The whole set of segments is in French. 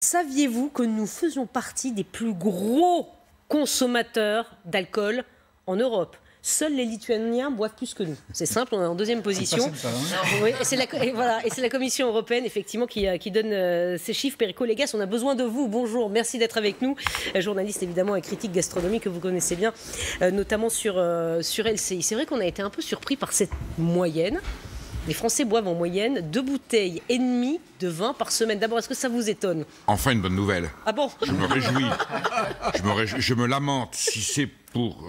Saviez-vous que nous faisons partie des plus gros consommateurs d'alcool en Europe? Seuls les Lituaniens boivent plus que nous. C'est simple, on est en deuxième position. Oui, et c'est la Commission européenne, effectivement, qui donne ces chiffres. Perico Légas, on a besoin de vous. Bonjour, merci d'être avec nous. Journaliste, évidemment, et critique gastronomique que vous connaissez bien, notamment sur LCI. C'est vrai qu'on a été un peu surpris par cette moyenne. Les Français boivent en moyenne 2,5 bouteilles de vin par semaine. D'abord, est-ce que ça vous étonne? Enfin, une bonne nouvelle. Ah bon? Je me réjouis. Je me lamente. Si c'est pour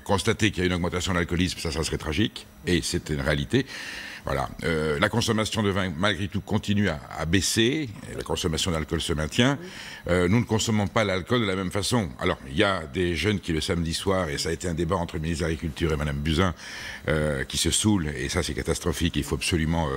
constater qu'il y a une augmentation de l'alcoolisme, ça serait tragique. Et c'est une réalité. Voilà. La consommation de vin, malgré tout, continue à baisser. La consommation d'alcool se maintient. Nous ne consommons pas l'alcool de la même façon. Alors, il y a des jeunes qui, le samedi soir, et ça a été un débat entre le ministre de l'Agriculture et Mme Buzyn, qui se saoulent, et ça, c'est catastrophique. Il faut absolument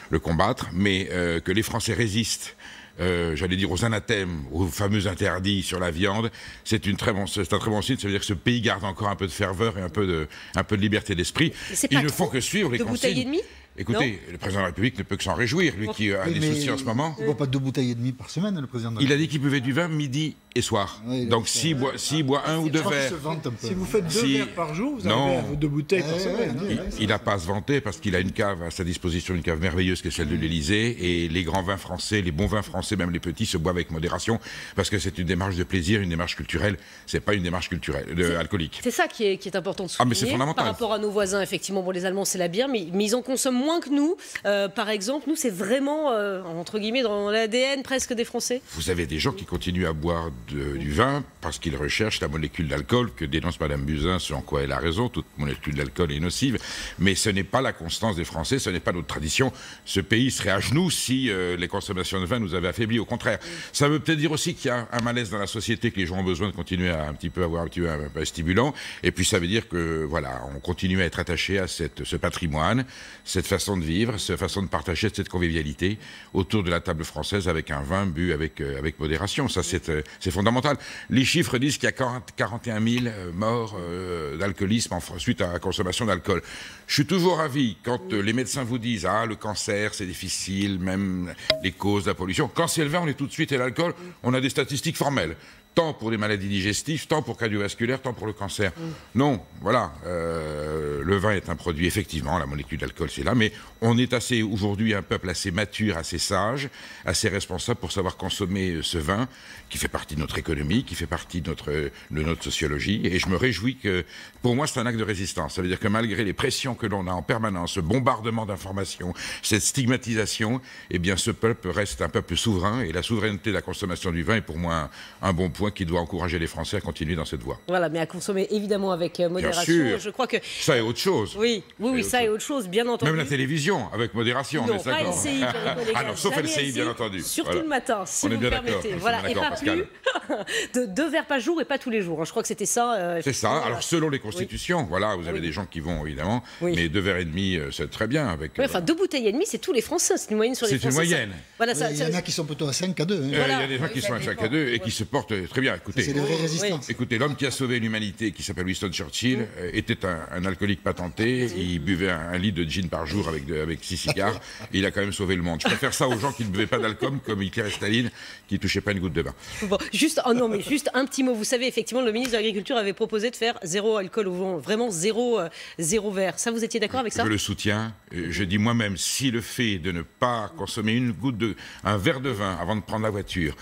le combattre. Mais que les Français résistent, j'allais dire aux anathèmes, aux fameux interdits sur la viande, c'est un très bon signe. Ça veut dire que ce pays garde encore un peu de ferveur et un peu de liberté d'esprit. Ils ne font que suivre les consignes. 2,5 bouteilles? Écoutez, le président de la République ne peut que s'en réjouir, lui qui a des soucis en ce moment. Il ne boit pas 2,5 bouteilles par semaine, le président de la République. Il a dit qu'il buvait du vin midi et soir. Oui, donc s'il boit un ou deux verres... Si vous faites 2 verres par jour, vous avez 2 bouteilles par semaine. Il n'a pas à se vanter parce qu'il a une cave à sa disposition, une cave merveilleuse qui est celle de l'Élysée. Et les grands vins français, les bons vins français, même les petits, se boivent avec modération parce que c'est une démarche de plaisir, une démarche culturelle. C'est pas une démarche alcoolique. C'est ça qui est important de souligner. Ah, mais c'est fondamental. Par rapport à nos voisins, effectivement, bon, les Allemands, c'est la bière, mais ils en consomment moins que nous. Par exemple, nous, c'est vraiment, entre guillemets, dans l'ADN presque des Français. Vous avez des gens qui continuent à boire du vin parce qu'ils recherchent la molécule d'alcool que dénonce Mme Buzyn, selon quoi elle a raison. Toute molécule d'alcool est nocive. Mais ce n'est pas la constance des Français, ce n'est pas notre tradition. Ce pays serait à genoux si les consommations de vin nous avaient affaiblis. Au contraire. Ça veut peut-être dire aussi qu'il y a un malaise dans la société, que les gens ont besoin de continuer à avoir un peu stimulant. Et puis ça veut dire que, voilà, on continue à être attaché à ce patrimoine, cette façon de vivre, cette façon de partager cette convivialité autour de la table française avec un vin bu avec modération. Ça, c'est fondamental. Les chiffres disent qu'il y a 41 000 morts d'alcoolisme suite à la consommation d'alcool. Je suis toujours ravi quand les médecins vous disent « Ah, le cancer, c'est difficile, même les causes de la pollution ». Quand c'est le vin, on est tout de suite, et l'alcool, on a des statistiques formelles. Tant pour les maladies digestives, tant pour cardiovasculaires, tant pour le cancer. Non, voilà, le vin est un produit, effectivement, la molécule d'alcool, c'est là, mais on est aujourd'hui un peuple assez mature, assez sage, assez responsable pour savoir consommer ce vin, qui fait partie de notre économie, qui fait partie de notre sociologie, et je me réjouis que, pour moi, c'est un acte de résistance. Ça veut dire que malgré les pressions que l'on a en permanence, ce bombardement d'informations, cette stigmatisation, eh bien, ce peuple reste un peuple souverain, et la souveraineté de la consommation du vin est pour moi un bon point qui doit encourager les Français à continuer dans cette voie. Voilà, mais à consommer évidemment avec modération. Bien sûr. Je crois que ça est autre chose. Oui, ça est autre chose, bien entendu. Même la télévision, avec modération, non, on est d'accord. Pas LCI, ah non, sauf LCI, bien entendu. Surtout le matin, si vous me permettez. Voilà, et pas plus de 2 verres par jour et pas tous les jours. Je crois que c'était ça. C'est ça. Alors selon les constitutions, voilà, vous avez des gens qui vont évidemment, mais 2,5 verres, c'est très bien avec. Oui, enfin 2,5 bouteilles, c'est tous les Français. C'est une moyenne sur les Français. C'est une moyenne. Voilà, il y en a qui sont plutôt à 5 à 2. Il y a des gens qui sont à 5 à 2 et qui se portent très bien. Écoutez, c'est des vraies résistances. Écoutez, l'homme qui a sauvé l'humanité, qui s'appelle Winston Churchill, était un alcoolique patenté. Il buvait un litre de gin par jour avec 6 cigares. Et il a quand même sauvé le monde. Je préfère ça aux gens qui ne buvaient pas d'alcool, comme Hitler et Staline, qui ne touchaient pas une goutte de vin. Bon, juste un petit mot. Vous savez, effectivement, le ministre de l'Agriculture avait proposé de faire 0 alcool au vent, vraiment 0 verre. Ça, vous étiez d'accord avec ça? Je le soutiens. Je dis moi-même, si le fait de ne pas consommer un verre de vin avant de prendre la voiture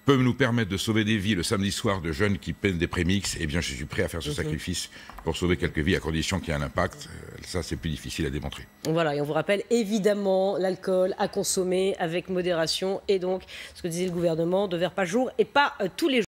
peut nous permettre de sauver des vies le samedi soir de jeunes qui peinent des prémix, eh bien je suis prêt à faire ce sacrifice pour sauver quelques vies à condition qu'il y ait un impact. Ça, c'est plus difficile à démontrer. Voilà, et on vous rappelle évidemment l'alcool à consommer avec modération et donc, ce que disait le gouvernement, 2 verres par jour et pas tous les jours.